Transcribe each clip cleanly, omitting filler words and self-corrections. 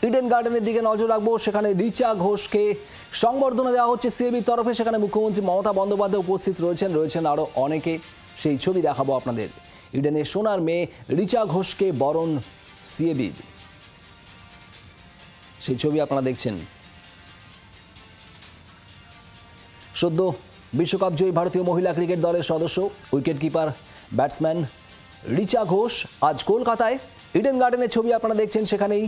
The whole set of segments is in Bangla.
ইডেন গার্ডেনের দিকে নজর রাখবো। সেখানে রিচা ঘোষকে সংবর্ধনা দেওয়া হচ্ছে সিএবির তরফে। সেখানে মুখ্যমন্ত্রী মমতা বন্দ্যোপাধ্যায় উপস্থিত রয়েছেন আরও অনেকে। সেই ছবি দেখাবো আপনাদের। ইডেনের সোনার মেয়ে রিচা ঘোষকে বরণ সিএবির, সেই ছবি আপনারা দেখছেন। সদ্য বিশ্বকাপ জয়ী ভারতীয় মহিলা ক্রিকেট দলের সদস্য wicket keeper batsman Richa Ghosh আজ কলকাতায় ইডেন গার্ডেনের ছবি আপনারা দেখছেন। সেখানেই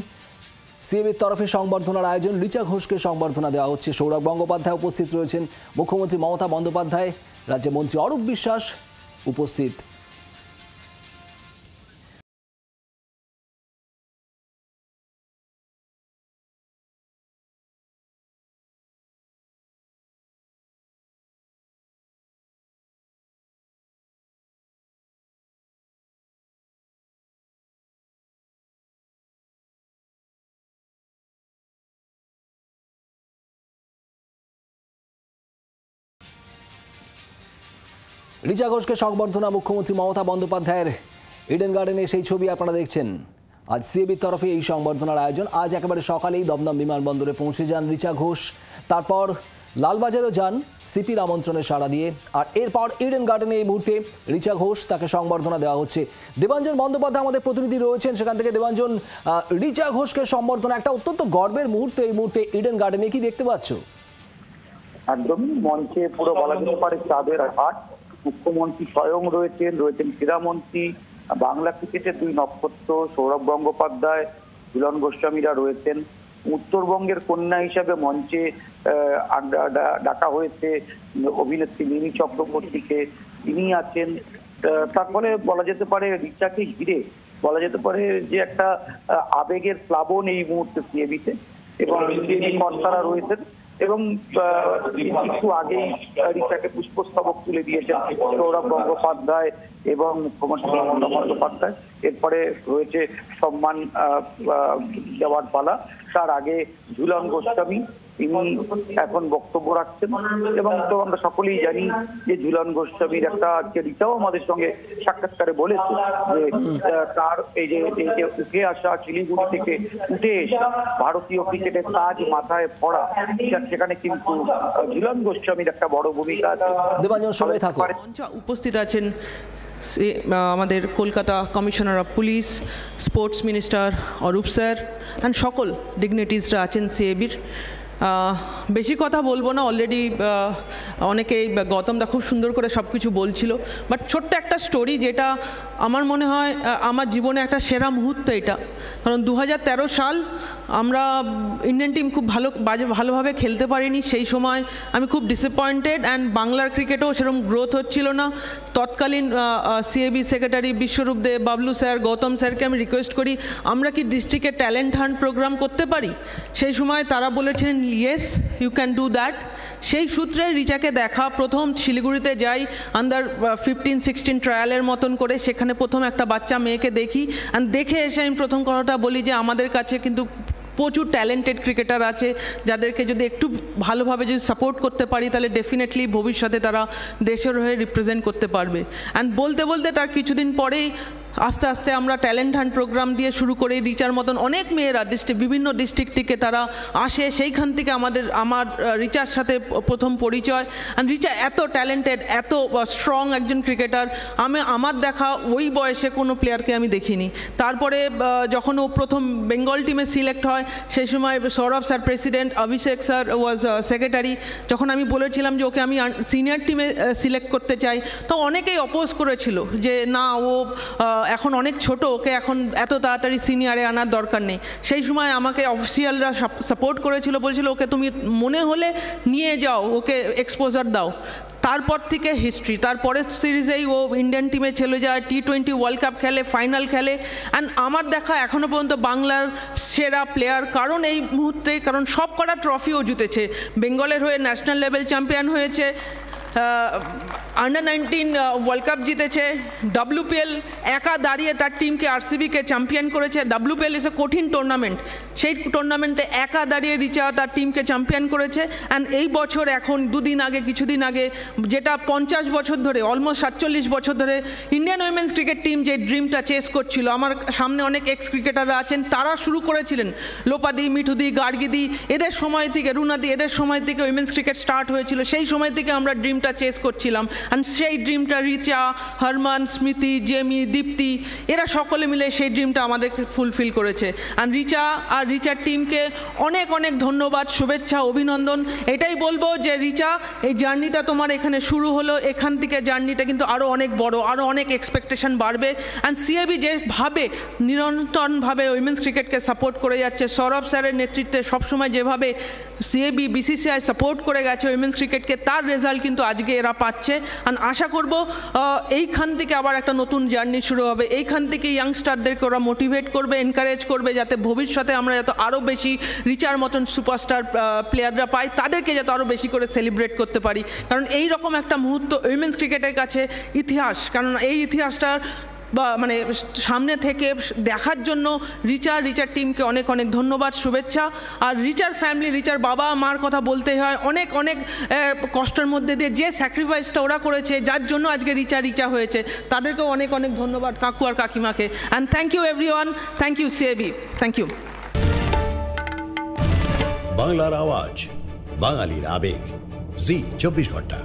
সিএবির তরফে সংবর্ধনার আয়োজন। রিচা ঘোষকে সংবর্ধনা দেওয়া হচ্ছে। সৌরভ গঙ্গোপাধ্যায় উপস্থিত রয়েছেন, মুখ্যমন্ত্রী মমতা বন্দ্যোপাধ্যায়, রাজ্যমন্ত্রী অরূপ বিশ্বাস উপস্থিত। রিচা ঘোষকে সংবর্ধনা মুখ্যমন্ত্রী মমতা বন্দ্যোপাধ্যায়ের ইডেন গার্ডেনে, সেই ছবি আপনারা দেখছেন। আজ সিএবির তরফে এই সংবর্ধনার আয়োজন। আজ একেবারে সকালেই দমদম বিমানবন্দরে পৌঁছে যান রিচা ঘোষ। তারপর লালবাজারও যান সিপির আমন্ত্রণে সাড়া দিয়ে। আর এরপর ইডেন গার্ডেনে এই মুহূর্তে রিচা ঘোষ, তাকে সংবর্ধনা দেওয়া হচ্ছে। দেবাঞ্জন বন্দ্যোপাধ্যায় আমাদের প্রতিনিধি রয়েছেন সেখান থেকে। দেবাঞ্জন, রিচা ঘোষকে সংবর্ধনা, একটা অত্যন্ত গর্বের মুহূর্তে এই মুহূর্তে ইডেন গার্ডেনে, কি দেখতে পাচ্ছ? একদমই মঞ্চে পুরো বলা যেতে পারে চাঁদের হাট। মুখ্যমন্ত্রী স্বয়ং রয়েছেন ক্রীড়ামন্ত্রী, বাংলা ক্রিকেটের দুই নক্ষত্র সৌরভ গঙ্গোপাধ্যায়, ঝুলন গোস্বামীরা রয়েছেন। উত্তরবঙ্গের কন্যা হিসাবে মঞ্চে ডাকা হয়েছে অভিনেত্রী মিমি চক্রবর্তীকে, তিনি আছেন। তার ফলে বলা যেতে পারে রিচাকে ঘিরে বলা যেতে পারে যে একটা আবেগের প্লাবন এই মুহূর্তে সিএবিতে, এবং কর্তারা রয়েছেন। এবং কিছু আগেই রিচাকে পুষ্পস্তবক তুলে দিয়েছেন সৌরভ গঙ্গোপাধ্যায় এবং মুখ্যমন্ত্রী মমতা বন্দ্যোপাধ্যায়। এরপরে রয়েছে সম্মান দেওয়ার পালা। তার আগে ঝুলন গোস্বামী, তিনি এখন বক্তব্য রাখছেন। এবং তো আমরা সকলেই জানি যে ঝুলন গোস্বামীর একটা রিচাও আমাদের সঙ্গে সাক্ষাৎকারে বলেছে যে তার এই যে উঠে আসা শিলিগুড়ি থেকে উঠে এসে ভারতীয় ক্রিকেটের তাজ মাথায় পড়া, সেখানে কিন্তু ঝুলন গোস্বামীর একটা বড় ভূমিকা আছে। উপস্থিত আছেন আমাদের Kolkata commissioner of police, sports minister Arup sir and সকল ডিগনিটিসরা আছেন সিএবির। বেশি কথা বলবো না, অলরেডি অনেকেই গৌতমদা খুব সুন্দর করে সব কিছু বলছিল। বাট ছোট্ট একটা স্টোরি, যেটা আমার মনে হয় আমার জীবনে একটা সেরা মুহূর্ত এটা। কারণ 2013 সাল আমরা ইন্ডিয়ান টিম খুব ভালোভাবে খেলতে পারিনি। সেই সময় আমি খুব ডিসঅ্যাপয়েন্টেড, অ্যান্ড বাংলার ক্রিকেটেও সেরকম গ্রোথ হচ্ছিল না। তৎকালীন সিএবি সেক্রেটারি বিশ্বরূপ দেব, বাবলু স্যার, গৌতম স্যারকে আমি রিকোয়েস্ট করি আমরা কি ডিস্ট্রিক্টে ট্যালেন্ট হান্ট প্রোগ্রাম করতে পারি। সেই সময় তারা বলেছিলেন yes you can do that. সেই সূত্রে রিচাকে দেখা, প্রথম শিলিগুড়িতে যাই আন্ডার 15-16 ট্রায়ালের মতন করে, সেখানে প্রথম একটা বাচ্চা মেয়েকে দেখি। অ্যান্ড দেখে এসে আমি প্রথম কথাটা বলি যে আমাদের কাছে কিন্তু প্রচুর ট্যালেন্টেড ক্রিকেটার আছে, যাদেরকে যদি একটু ভালোভাবে যদি সাপোর্ট করতে পারি তাহলে ডেফিনেটলি ভবিষ্যতে তারা দেশের হয়ে রিপ্রেজেন্ট করতে পারবে। অ্যান্ড বলতে বলতে তার কিছুদিন পরেই আস্তে আস্তে আমরা ট্যালেন্ট হান্ট প্রোগ্রাম দিয়ে শুরু করে রিচার মতন অনেক মেয়েরা বিভিন্ন ডিস্ট্রিক্ট থেকে তারা আসে। সেইখান থেকে আমার রিচার সাথে প্রথম পরিচয়। অ্যান্ড রিচা এত ট্যালেন্টেড, এত স্ট্রং একজন ক্রিকেটার, আমার দেখা ওই বয়সে কোনো প্লেয়ারকে আমি দেখিনি। তারপরে যখন ও প্রথম বেঙ্গল টিমে সিলেক্ট হয়, সেই সময় সৌরভ স্যার প্রেসিডেন্ট, অভিষেক স্যার ওয়াজ সেক্রেটারি। যখন আমি বলেছিলাম যে ওকে আমি সিনিয়র টিমে সিলেক্ট করতে চাই, তো অনেকেই অপোজ করেছিল যে না, ও এখন অনেক ছোট, ওকে এখন এত তাড়াতাড়ি সিনিয়রে আনার দরকার নেই। সেই সময় আমাকে অফিসিয়ালরা সাপোর্ট করেছিল, বলছিল ওকে তুমি মনে হলে নিয়ে যাও, ওকে এক্সপোজার দাও। তারপর থেকে হিস্ট্রি, তারপরের সিরিজেই ও ইন্ডিয়ান টিমে চলে যায়, T20 ওয়ার্ল্ড কাপ খেলে, ফাইনাল খেলে। অ্যান্ড আমার দেখা এখনও পর্যন্ত বাংলার সেরা প্লেয়ার। কারণ এই মুহূর্তে সব কটা ট্রফিও জিতেছে, বেঙ্গলের হয়ে ন্যাশনাল লেভেল চ্যাম্পিয়ন হয়েছে, আন্ডার 19 ওয়ার্ল্ড কাপ জিতেছে, WPL একা দাঁড়িয়ে তার টিমকে RCB-কে চ্যাম্পিয়ন করেছে। WPL ইজ এ কঠিন টুর্নামেন্ট, সেই টুর্নামেন্টে একা দাঁড়িয়ে রিচা তার টিমকে চ্যাম্পিয়ন করেছে। অ্যান্ড এই বছর এখন কিছুদিন আগে যেটা 50 বছর ধরে, অলমোস্ট 47 বছর ধরে ইন্ডিয়ান উইমেন্স ক্রিকেট টিম যে ড্রিমটা চেস করছিল, আমার সামনে অনেক এক্স ক্রিকেটাররা আছেন, তারা শুরু করেছিলেন। লোপাদি, মিঠুদি, গার্গিদি, এদের সময় থেকে, রুনাদি, এদের সময় থেকে উইমেন্স ক্রিকেট স্টার্ট হয়েছিল। সেই সময় থেকে আমরা ড্রিমটা চেস করছিলাম। অ্যান্ড সেই ড্রিমটা রিচা, হরমান, স্মৃতি, জেমি, দীপ্তি, এরা সকলে মিলে সেই ড্রিমটা আমাদেরকে ফুলফিল করেছে। অ্যান্ড রিচা আর রিচার টিমকে অনেক অনেক ধন্যবাদ, শুভেচ্ছা, অভিনন্দন। এটাই বলবো যে রিচা, এই জার্নিটা তোমার এখানে শুরু হলো, এখান থেকে জার্নিটা কিন্তু আরও অনেক বড়, আরও অনেক এক্সপেকটেশন বাড়বে। অ্যান্ড CAB যেভাবে নিরন্তরভাবে উইমেন্স ক্রিকেটকে সাপোর্ট করে যাচ্ছে, সৌরভ স্যারের নেতৃত্বে সবসময় যেভাবে CAB, BCCI সাপোর্ট করে গেছে উইমেন্স ক্রিকেটকে, তার রেজাল্ট কিন্তু আজকে এরা পাচ্ছে। আর আশা করব এইখান থেকে আবার একটা নতুন জার্নি শুরু হবে। এইখান থেকে ইয়াংস্টারদেরকে ওরা মোটিভেট করবে, এনকারেজ করবে, যাতে ভবিষ্যতে আমরা যাতে আরও বেশি রিচার মতন সুপারস্টার প্লেয়াররা পাই, তাদেরকে যাতে আরও বেশি করে সেলিব্রেট করতে পারি। কারণ এই রকম একটা মুহূর্ত উইমেন্স ক্রিকেটের কাছে ইতিহাস, কারণ এই ইতিহাসটার মানে সামনে থেকে দেখার জন্য রিচার টিমকে অনেক অনেক ধন্যবাদ, শুভেচ্ছা। আর রিচার ফ্যামিলি, রিচার বাবা মার কথা বলতেই হয়, অনেক অনেক কষ্টের মধ্যে দিয়ে যে স্যাক্রিফাইসটা ওরা করেছে, যার জন্য আজকে রিচা হয়েছে, তাদেরকেও অনেক অনেক ধন্যবাদ, কাকু আর কাকিমাকে। And thank you everyone, thank you CAB, thank you. বাংলার আওয়াজ, বাঙালির আবেগ, জি 24 ঘন্টা।